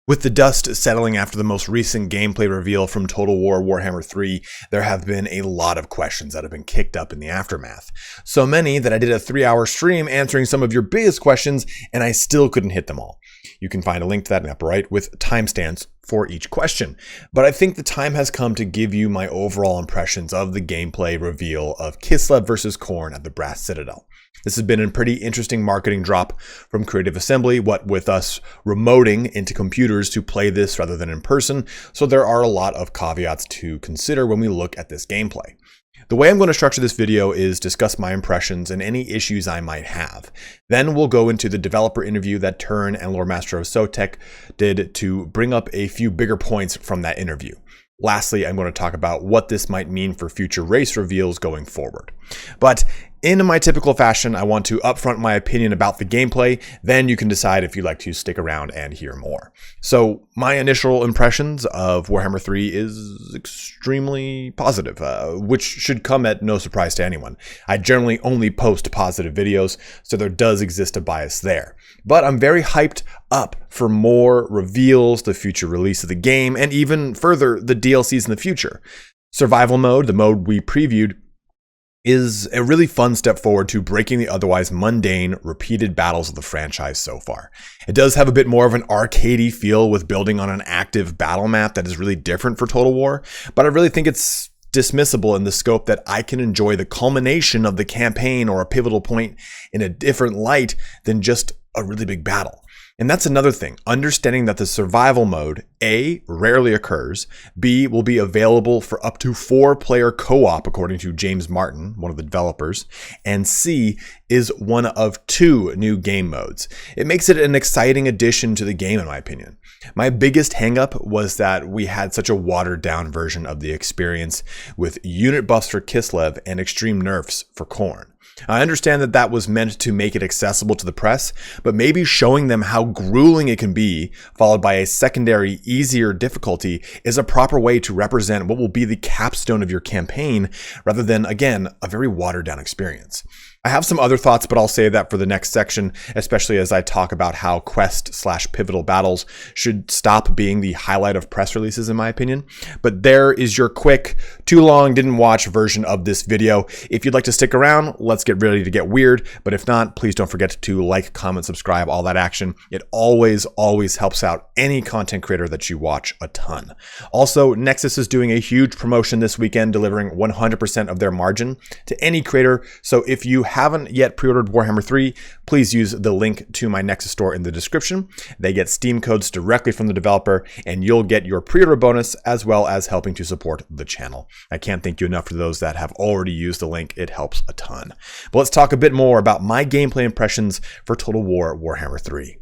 With the dust settling after the most recent gameplay reveal from Total War Warhammer 3, there have been a lot of questions that have been kicked up in the aftermath. So many that I did a 3-hour stream answering some of your biggest questions, and I still couldn't hit them all. You can find a link to that in the upper right with timestamps for each question. But I think the time has come to give you my overall impressions of the gameplay reveal of Kislev versus Khorne at the Brass Citadel. This has been a pretty interesting marketing drop from Creative Assembly, what with us remoting into computers to play this rather than in person, so there are a lot of caveats to consider when we look at this gameplay. The way I'm going to structure this video is discuss my impressions and any issues I might have. Then we'll go into the developer interview that Turn and Lore Master of Sotek did to bring up a few bigger points from that interview. Lastly, I'm going to talk about what this might mean for future race reveals going forward. But in my typical fashion, I want to upfront my opinion about the gameplay, then you can decide if you'd like to stick around and hear more. So my initial impressions of Warhammer 3 is extremely positive, which should come at no surprise to anyone. I generally only post positive videos, so there does exist a bias there. But I'm very hyped up for more reveals, the future release of the game, and even further, the DLCs in the future. Survival mode, the mode we previewed, is a really fun step forward to breaking the otherwise mundane, repeated battles of the franchise so far. It does have a bit more of an arcadey feel with building on an active battle map that is really different for Total War, but I really think it's dismissible in the scope that I can enjoy the culmination of the campaign or a pivotal point in a different light than just a really big battle. And that's another thing, understanding that the survival mode, A, rarely occurs, B, will be available for up to 4-player co-op, according to James Martin, one of the developers, and C, is one of 2 new game modes. It makes it an exciting addition to the game, in my opinion. My biggest hangup was that we had such a watered-down version of the experience with unit buffs for Kislev and extreme nerfs for Khorne. I understand that that was meant to make it accessible to the press, but maybe showing them how grueling it can be, followed by a secondary, easier difficulty, is a proper way to represent what will be the capstone of your campaign, rather than, again, a very watered-down experience. I have some other thoughts, but I'll save that for the next section, especially as I talk about how quest/pivotal battles should stop being the highlight of press releases, in my opinion. But there is your quick, too long, didn't watch version of this video. If you'd like to stick around, let's get ready to get weird. But if not, please don't forget to like, comment, subscribe, all that action. It always helps out any content creator that you watch a ton. Also, Nexus is doing a huge promotion this weekend, delivering 100% of their margin to any creator. So if you haven't yet pre-ordered Warhammer 3, please use the link to my Nexus store in the description. They get Steam codes directly from the developer, and you'll get your pre-order bonus as well as helping to support the channel. I can't thank you enough for those that have already used the link. It helps a ton. But let's talk a bit more about my gameplay impressions for Total War Warhammer 3.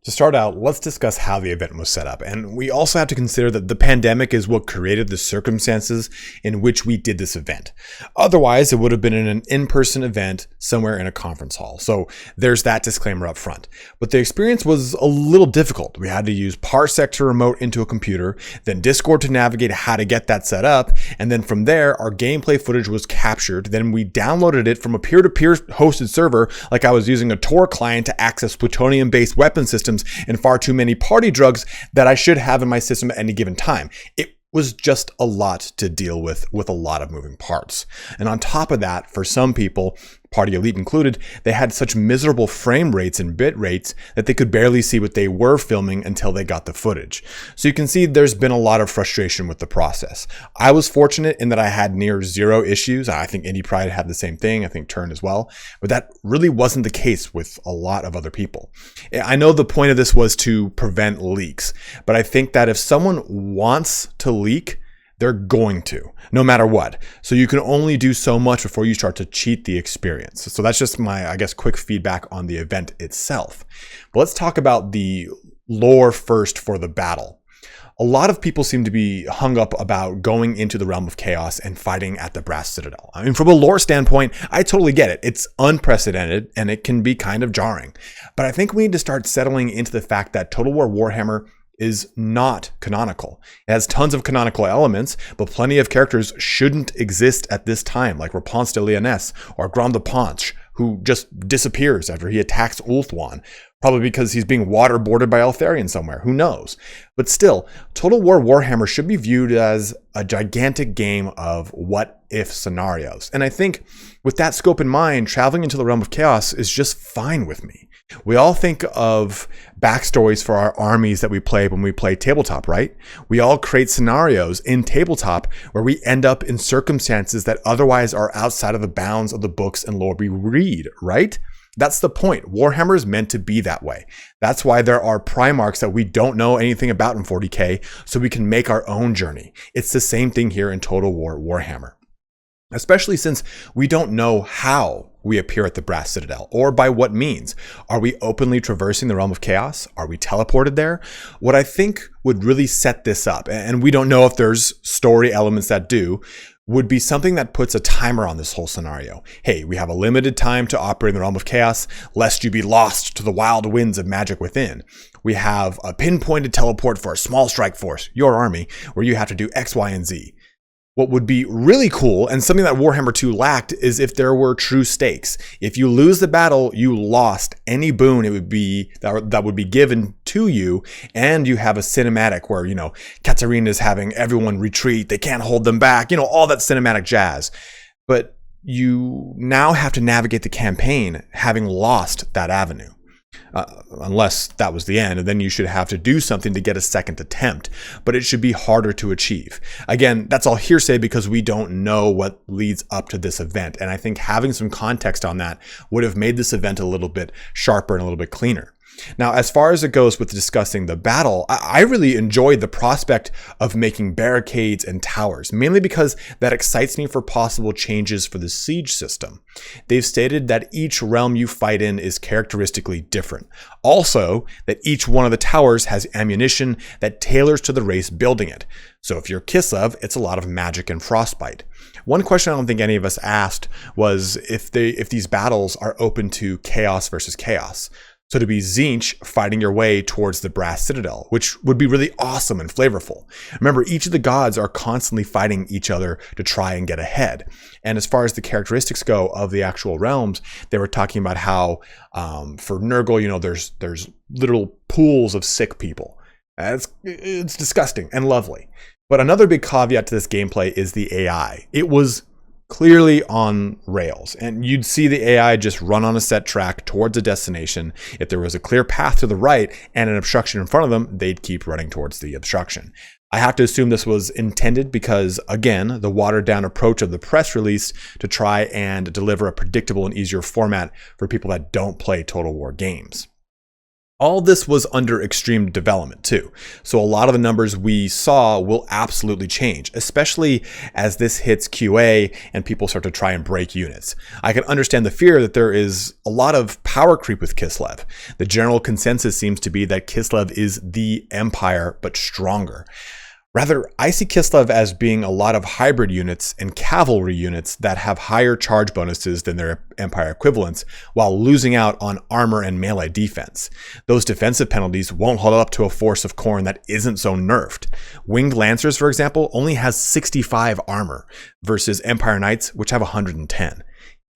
To start out, let's discuss how the event was set up, and we also have to consider that the pandemic is what created the circumstances in which we did this event. Otherwise, it would have been an in-person event somewhere in a conference hall, so there's that disclaimer up front. But the experience was a little difficult. We had to use Parsec to remote into a computer, then Discord to navigate how to get that set up, and then from there, our gameplay footage was captured, then we downloaded it from a peer-to-peer hosted server, like I was using a Tor client to access plutonium-based weapon systems and far too many party drugs that I should have in my system at any given time. It was just a lot to deal with a lot of moving parts. And on top of that, for some people, Party Elite included, they had such miserable frame rates and bit rates that they could barely see what they were filming until they got the footage. So you can see there's been a lot of frustration with the process. I was fortunate in that I had near zero issues. I think Indie Pride had the same thing. I think Turn as well. But that really wasn't the case with a lot of other people. I know the point of this was to prevent leaks, but I think that if someone wants to leak, they're going to, no matter what. So you can only do so much before you start to cheat the experience. So that's just my, I guess, quick feedback on the event itself. But let's talk about the lore first for the battle. A lot of people seem to be hung up about going into the realm of chaos and fighting at the Brass Citadel. I mean, from a lore standpoint, I totally get it. It's unprecedented and it can be kind of jarring. But I think we need to start settling into the fact that Total War Warhammer is not canonical. It has tons of canonical elements, but plenty of characters shouldn't exist at this time, like Réponse de Lyonesse or Grand de Ponche, who just disappears after he attacks Ulthuan. Probably because he's being waterboarded by Eltharion somewhere. Who knows? But still, Total War Warhammer should be viewed as a gigantic game of what-if scenarios. And I think with that scope in mind, traveling into the realm of chaos is just fine with me. We all think of backstories for our armies that we play when we play tabletop, right? We all create scenarios in tabletop where we end up in circumstances that otherwise are outside of the bounds of the books and lore we read, right? That's the point. Warhammer is meant to be that way. That's why there are Primarchs that we don't know anything about in 40K, so we can make our own journey. It's the same thing here in Total War Warhammer. Especially since we don't know how we appear at the Brass Citadel, or by what means. Are we openly traversing the realm of chaos? Are we teleported there? What I think would really set this up, and we don't know if there's story elements that do, would be something that puts a timer on this whole scenario. Hey, we have a limited time to operate in the realm of chaos, lest you be lost to the wild winds of magic within. We have a pinpointed teleport for a small strike force, your army, where you have to do X, Y, and Z. What would be really cool, and something that Warhammer 2 lacked, is if there were true stakes. If you lose the battle, you lost any boon it would be that would be given to you, and you have a cinematic where, Katarina is having everyone retreat, they can't hold them back, all that cinematic jazz. But you now have to navigate the campaign having lost that avenue. Unless that was the end, and then you should have to do something to get a second attempt, but it should be harder to achieve. Again, that's all hearsay because we don't know what leads up to this event, and I think having some context on that would have made this event a little bit sharper and a little bit cleaner. Now, as far as it goes with discussing the battle, I really enjoyed the prospect of making barricades and towers, mainly because that excites me for possible changes for the siege system. They've stated that each realm you fight in is characteristically different. Also, that each one of the towers has ammunition that tailors to the race building it. So if you're Kislev, it's a lot of magic and frostbite. One question I don't think any of us asked was if these battles are open to chaos versus chaos. So to be Tzeentch fighting your way towards the Brass Citadel, which would be really awesome and flavorful. Remember, each of the gods are constantly fighting each other to try and get ahead. And as far as the characteristics go of the actual realms, they were talking about how for Nurgle, there's literal pools of sick people. It's disgusting and lovely. But another big caveat to this gameplay is the AI. It was clearly on rails, and you'd see the AI just run on a set track towards a destination. If there was a clear path to the right and an obstruction in front of them, they'd keep running towards the obstruction. I have to assume this was intended because, again, the watered down approach of the press release to try and deliver a predictable and easier format for people that don't play Total War games. All this was under extreme development too, so a lot of the numbers we saw will absolutely change, especially as this hits QA and people start to try and break units. I can understand the fear that there is a lot of power creep with Kislev. The general consensus seems to be that Kislev is the Empire, but stronger. Rather, I see Kislev as being a lot of hybrid units and cavalry units that have higher charge bonuses than their Empire equivalents, while losing out on armor and melee defense. Those defensive penalties won't hold up to a force of Khorne that isn't so nerfed. Winged Lancers, for example, only has 65 armor, versus Empire Knights, which have 110.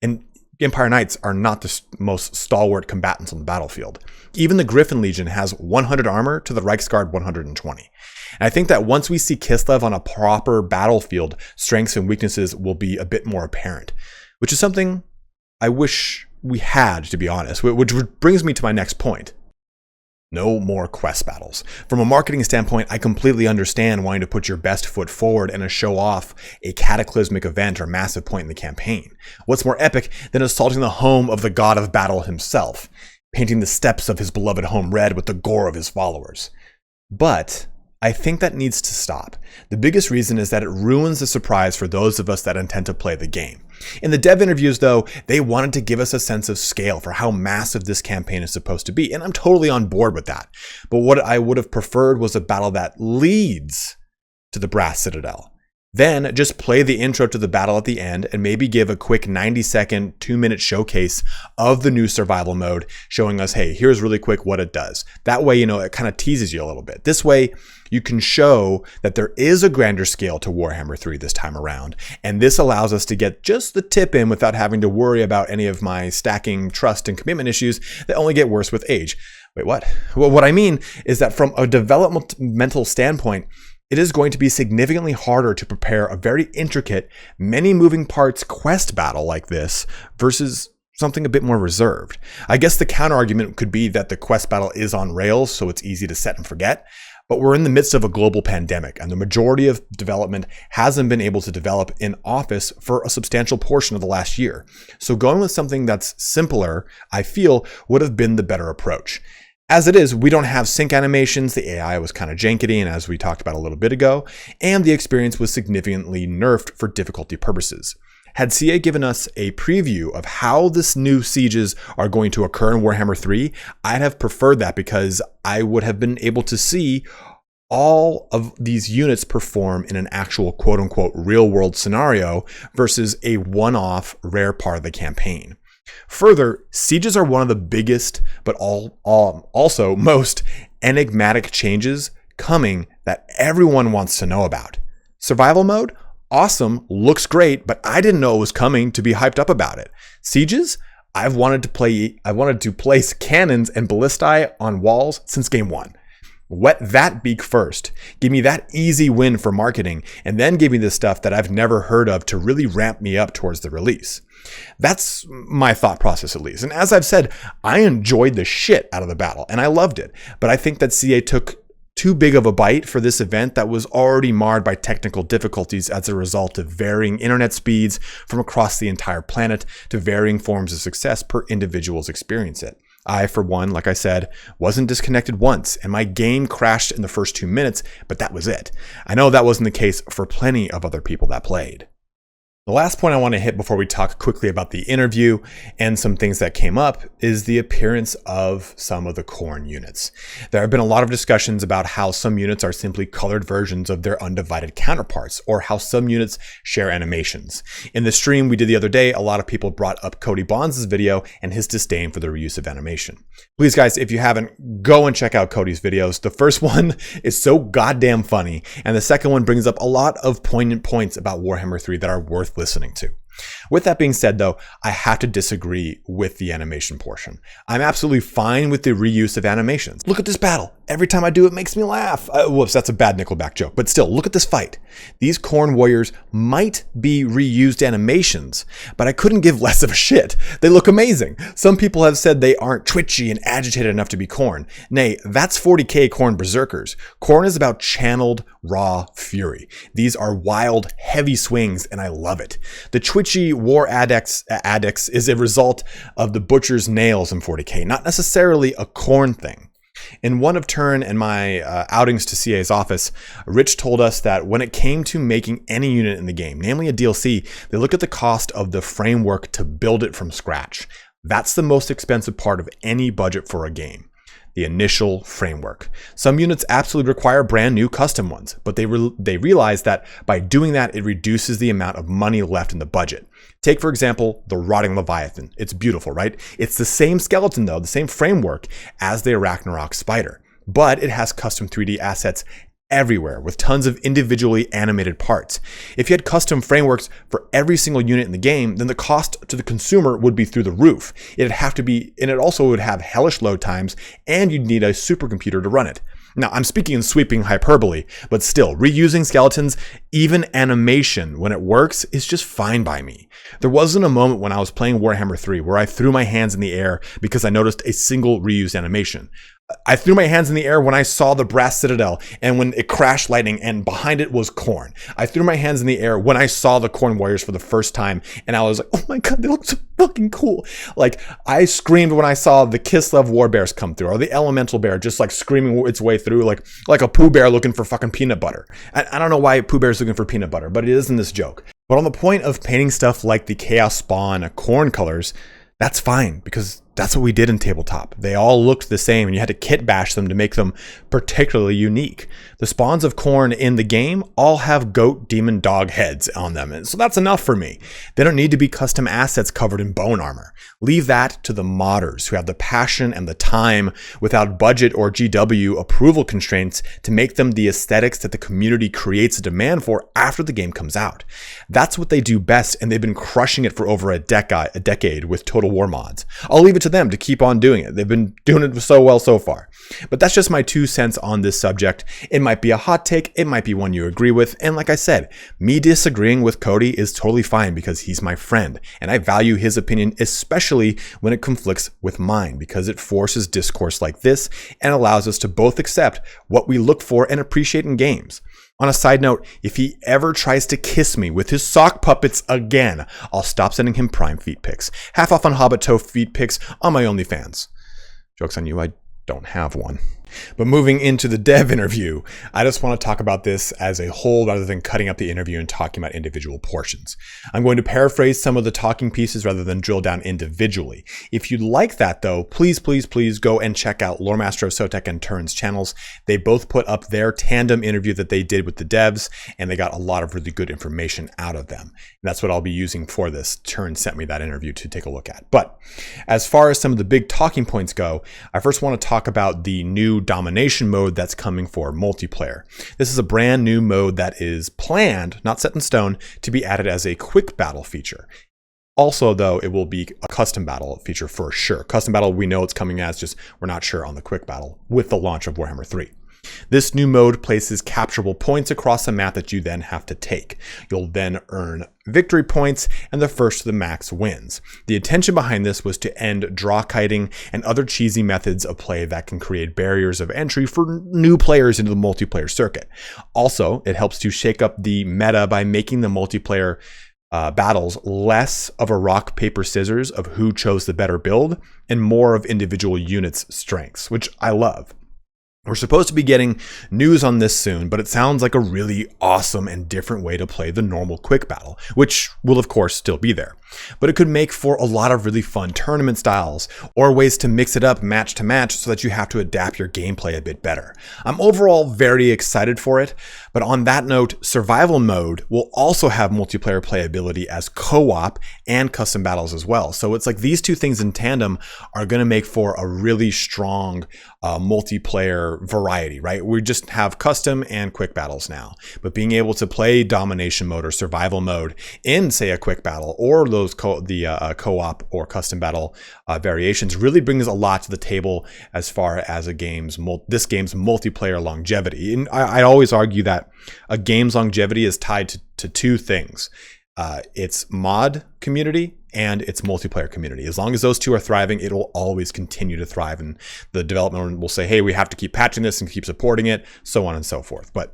And Empire Knights are not the most stalwart combatants on the battlefield. Even the Griffin Legion has 100 armor to the Reiksguard 120. And I think that once we see Kislev on a proper battlefield, strengths and weaknesses will be a bit more apparent, which is something I wish we had, to be honest, which brings me to my next point. No more quest battles. From a marketing standpoint, I completely understand wanting to put your best foot forward and to show off a cataclysmic event or massive point in the campaign. What's more epic than assaulting the home of the god of battle himself, painting the steps of his beloved home red with the gore of his followers? But I think that needs to stop. The biggest reason is that it ruins the surprise for those of us that intend to play the game. In the dev interviews, though, they wanted to give us a sense of scale for how massive this campaign is supposed to be, and I'm totally on board with that. But what I would have preferred was a battle that leads to the Brass Citadel. Then just play the intro to the battle at the end and maybe give a quick 90-second, 2-minute showcase of the new survival mode, showing us, hey, here's really quick what it does. That way, it kind of teases you a little bit. This way, you can show that there is a grander scale to Warhammer 3 this time around, and this allows us to get just the tip in without having to worry about any of my stacking trust and commitment issues that only get worse with age. Wait, what? Well, what I mean is that from a developmental standpoint, it is going to be significantly harder to prepare a very intricate, many moving parts quest battle like this versus something a bit more reserved. I guess the counter argument could be that the quest battle is on rails, so it's easy to set and forget. But we're in the midst of a global pandemic, and the majority of development hasn't been able to develop in Office for a substantial portion of the last year. So going with something that's simpler, I feel, would have been the better approach. As it is, we don't have sync animations, the AI was kind of jankety, and as we talked about a little bit ago, and the experience was significantly nerfed for difficulty purposes. Had CA given us a preview of how this new sieges are going to occur in Warhammer 3, I'd have preferred that because I would have been able to see all of these units perform in an actual quote-unquote real-world scenario versus a one-off rare part of the campaign. Further, sieges are one of the biggest, but also most enigmatic changes coming that everyone wants to know about. Survival mode? Awesome, looks great, but I didn't know it was coming to be hyped up about it. Sieges? I've wanted to place cannons and ballistae on walls since game 1. Wet that beak first. Give me that easy win for marketing, and then give me the stuff that I've never heard of to really ramp me up towards the release. That's my thought process, at least. And as I've said, I enjoyed the shit out of the battle, and I loved it. But I think that CA took too big of a bite for this event that was already marred by technical difficulties as a result of varying internet speeds from across the entire planet to varying forms of success per individual's experience it. I, for one, like I said, wasn't disconnected once, and my game crashed in the first 2 minutes, but that was it. I know that wasn't the case for plenty of other people that played. The last point I want to hit before we talk quickly about the interview and some things that came up is the appearance of some of the Khorne units. There have been a lot of discussions about how some units are simply colored versions of their undivided counterparts, or how some units share animations. In the stream we did the other day, a lot of people brought up Cody Bonds' video and his disdain for the reuse of animation. Please guys, if you haven't, go and check out Cody's videos. The first one is so goddamn funny, and the second one brings up a lot of poignant points about Warhammer 3 that are worth listening to. With that being said though, I have to disagree with the animation portion. I'm absolutely fine with the reuse of animations. Look at this battle. Every time I do it makes me laugh. Whoops, that's a bad Nickelback joke, but still, look at this fight. These Khorne warriors might be reused animations, but I couldn't give less of a shit. They look amazing. Some people have said they aren't twitchy and agitated enough to be Khorne. Nay, that's 40k Khorne berserkers. Khorne is about channeled, raw fury. These are wild, heavy swings, and I love it. The twitchy war addicts is a result of the butcher's nails in 40k, not necessarily a Khorne thing. In one of Turn and my outings to CA's office, Rich told us that when it came to making any unit in the game, namely a DLC, they looked at the cost of the framework to build it from scratch. That's the most expensive part of any budget for a game. The initial framework. Some units absolutely require brand new custom ones, but they realize that by doing that, it reduces the amount of money left in the budget. Take, for example, the Rotting Leviathan. It's beautiful, right? It's the same skeleton, though, the same framework as the Arachnarok Spider, but it has custom 3D assets everywhere with tons of individually animated parts. If you had custom frameworks for every single unit in the game, then the cost to the consumer would be through the roof. It'd have to be, and it also would have hellish load times, and you'd need a supercomputer to run it. Now, I'm speaking in sweeping hyperbole, but still, reusing skeletons, even animation, when it works, is just fine by me. There wasn't a moment when I was playing Warhammer 3 where I threw my hands in the air because I noticed a single reused animation. I threw my hands in the air when I saw the brass citadel and when it crashed lightning and behind it was Khorne. I threw my hands in the air when I saw the Khorne warriors for the first time and I was like, oh my god, they look so fucking cool. Like, I screamed when I saw the Kislev war bears come through, or the elemental bear just like screaming its way through like a Pooh Bear looking for fucking peanut butter. I don't know why Pooh Bear's looking for peanut butter, but it is in this joke. But on the point of painting stuff like the Chaos Spawn Khorne colors, that's fine because that's what we did in tabletop. They all looked the same and you had to kit bash them to make them particularly unique. The spawns of Khorne in the game all have goat, demon, dog heads on them, and so that's enough for me. They don't need to be custom assets covered in bone armor. Leave that to the modders who have the passion and the time without budget or GW approval constraints to make them the aesthetics that the community creates a demand for after the game comes out. That's what they do best, and they've been crushing it for over a decade with Total War mods. I'll leave it it to them to keep on doing it. They've been doing it so well so far. But that's just my 2 cents on this subject. It might be a hot take. It might be one you agree with. And like I said, me disagreeing with Cody is totally fine because he's my friend. And I value his opinion, especially when it conflicts with mine, because it forces discourse like this and allows us to both accept what we look for and appreciate in games. On a side note, if he ever tries to kiss me with his sock puppets again, I'll stop sending him Prime feet pics. Half off on Hobbit toe feet pics on my OnlyFans. Joke's on you, I don't have one. But moving into the dev interview, I just want to talk about this as a whole rather than cutting up the interview and talking about individual portions. I'm going to paraphrase some of the talking pieces rather than drill down individually. If you'd like that though, please go and check out Loremaster of Sotek and Turn's channels. They both put up their tandem interview that they did with the devs, and they got a lot of really good information out of them. And that's what I'll be using for this. Turn sent me that interview to take a look at. But as far as some of the big talking points go, I first want to talk about the new domination mode that's coming for multiplayer. This is a brand new mode that is planned, not set in stone, to be added as a quick battle feature. Also, though, it will be a custom battle feature for sure. Custom battle, we know it's coming as, just we're not sure on the quick battle with the launch of Warhammer 3. This new mode places capturable points across a map that you then have to take. You'll then earn victory points, and the first to the max wins. The intention behind this was to end draw kiting and other cheesy methods of play that can create barriers of entry for new players into the multiplayer circuit. Also, it helps to shake up the meta by making the multiplayer battles less of a rock, paper, scissors of who chose the better build and more of individual units' strengths, which I love. We're supposed to be getting news on this soon, but it sounds like a really awesome and different way to play the normal quick battle, which will of course still be there. But it could make for a lot of really fun tournament styles or ways to mix it up match to match so that you have to adapt your gameplay a bit better. I'm overall very excited for it, but on that note, survival mode will also have multiplayer playability as co-op and custom battles as well. So it's like these 2 things in tandem are going to make for a really strong multiplayer variety, right? We just have custom and quick battles now, but being able to play domination mode or survival mode in, say, a quick battle or those co-op or custom battle variations really brings a lot to the table as far as this game's multiplayer longevity. And I always argue that a game's longevity is tied to 2 things. Its mod community and its multiplayer community. As long as those 2 are thriving, it will always continue to thrive. And the development will say, hey, we have to keep patching this and keep supporting it, so on and so forth. But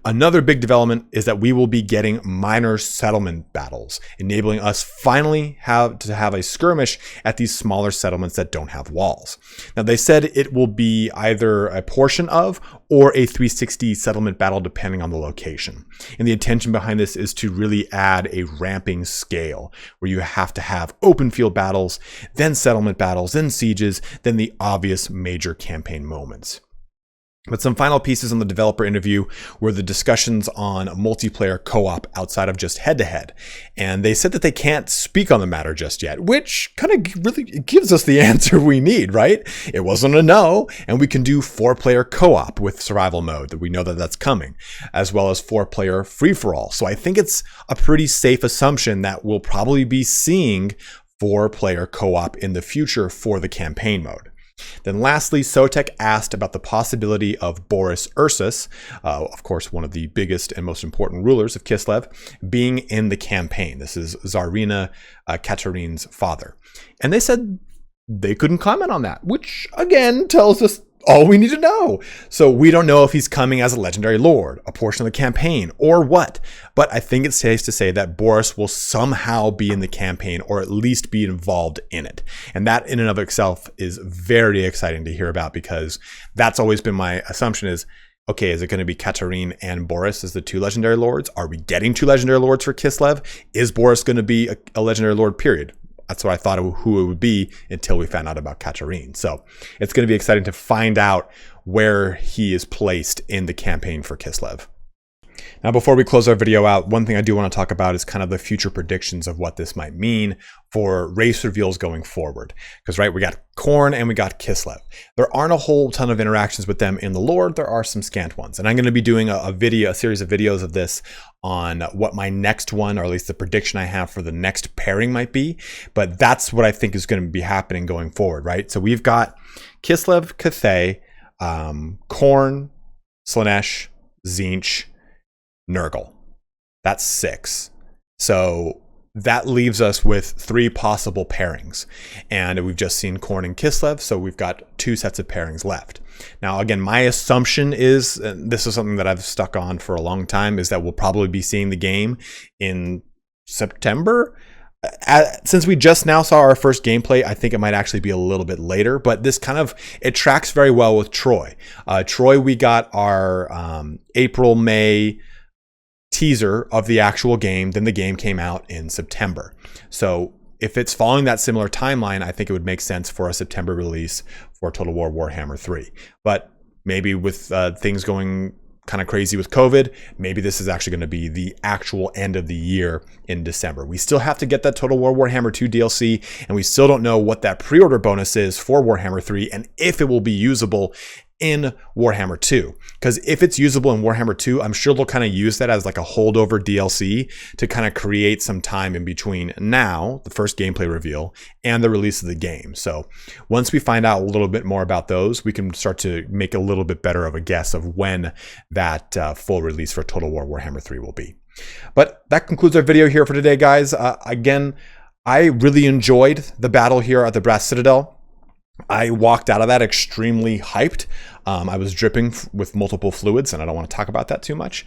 another big development is that we will be getting minor settlement battles, enabling us finally to have a skirmish at these smaller settlements that don't have walls. Now, they said it will be either a portion of or a 360 settlement battle depending on the location. And the intention behind this is to really add a ramping scale where you have to have open field battles, then settlement battles, then sieges, then the obvious major campaign moments. But some final pieces on the developer interview were the discussions on multiplayer co-op outside of just head-to-head. And they said that they can't speak on the matter just yet, which kind of really gives us the answer we need, right? It wasn't a no, and we can do 4-player co-op with survival mode, that we know that that's coming, as well as 4-player free-for-all. So I think it's a pretty safe assumption that we'll probably be seeing 4-player co-op in the future for the campaign mode. Then lastly, Sotek asked about the possibility of Boris Ursus, of course, one of the biggest and most important rulers of Kislev, being in the campaign. This is Tsarina Katerin's father. And they said they couldn't comment on that, which again tells us all we need to know. So we don't know if he's coming as a legendary lord, a portion of the campaign, or what. But I think it's safe to say that Boris will somehow be in the campaign, or at least be involved in it. And that in and of itself is very exciting to hear about, because that's always been my assumption is, okay, is it going to be Katerin and Boris as the 2 legendary lords? Are we getting 2 legendary lords for Kislev? Is Boris going to be a legendary lord, period? That's what I thought of who it would be until we found out about Katerin. So it's going to be exciting to find out where he is placed in the campaign for Kislev. Now, before we close our video out, one thing I do want to talk about is kind of the future predictions of what this might mean for race reveals going forward. Because, right, we got Khorne and we got Kislev. There aren't a whole ton of interactions with them in the lore. There are some scant ones. And I'm going to be doing a series of videos of this on what my next one, or at least the prediction I have for the next pairing might be. But that's what I think is going to be happening going forward, right? So we've got Kislev, Cathay, Khorne, Slaanesh, Tzeentch, Nurgle. That's 6. So that leaves us with 3 possible pairings. And we've just seen Khorne and Kislev, so we've got 2 sets of pairings left. Now, again, my assumption is, and this is something that I've stuck on for a long time, is that we'll probably be seeing the game in September. Since we just now saw our first gameplay, I think it might actually be a little bit later, but this it tracks very well with Troy. Troy, we got our April, May teaser of the actual game, then the game came out in September. So if it's following that similar timeline, I think it would make sense for a September release for Total War Warhammer 3. But maybe with things going kind of crazy with COVID, maybe this is actually going to be the actual end of the year in December. We still have to get that Total War Warhammer 2 DLC, and we still don't know what that pre-order bonus is for Warhammer 3 and if it will be usable in Warhammer 2. Because if it's usable in Warhammer 2, I'm sure they'll kind of use that as like a holdover DLC to kind of create some time in between now, the first gameplay reveal, and the release of the game. So once we find out a little bit more about those, we can start to make a little bit better of a guess of when that full release for Total War Warhammer 3 will be. But that concludes our video here for today, guys. Again, I really enjoyed the battle here at the Brass Citadel. I walked out of that extremely hyped. I was dripping with multiple fluids, and I don't want to talk about that too much.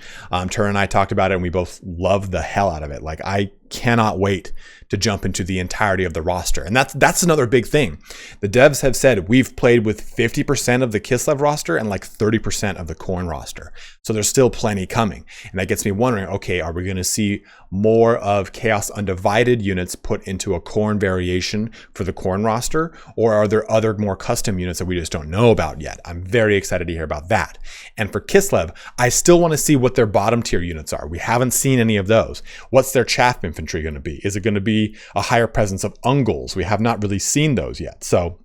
Tara and I talked about it, and we both loved the hell out of it. Like, I cannot wait to jump into the entirety of the roster. And that's another big thing. The devs have said we've played with 50% of the Kislev roster and like 30% of the Khorne roster. So there's still plenty coming. And that gets me wondering, okay, are we going to see more of Chaos Undivided units put into a Khorne variation for the Khorne roster? Or are there other more custom units that we just don't know about yet? I'm very excited to hear about that. And for Kislev, I still want to see what their bottom tier units are. We haven't seen any of those. What's their chaff infantry going to be? Is it going to be a higher presence of Ungls? We have not really seen those yet. So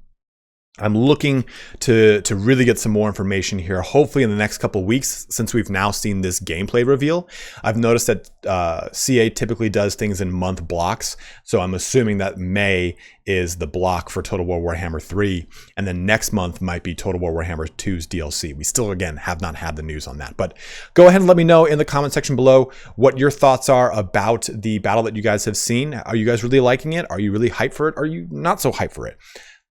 I'm looking to really get some more information here, hopefully in the next couple of weeks, since we've now seen this gameplay reveal. I've noticed that CA typically does things in month blocks, so I'm assuming that May is the block for Total War Warhammer 3, and then next month might be Total War Warhammer 2's DLC. We still, again, have not had the news on that, but go ahead and let me know in the comment section below what your thoughts are about the battle that you guys have seen. Are you guys really liking it? Are you really hyped for it? Are you not so hyped for it?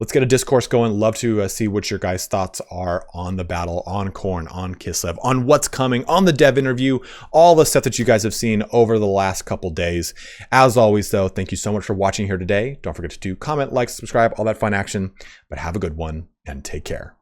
Let's get a discourse going. Love to see what your guys' thoughts are on the battle, on Khorne, on Kislev, on what's coming, on the dev interview, all the stuff that you guys have seen over the last couple days. As always, though, thank you so much for watching here today. Don't forget to comment, like, subscribe, all that fun action. But have a good one and take care.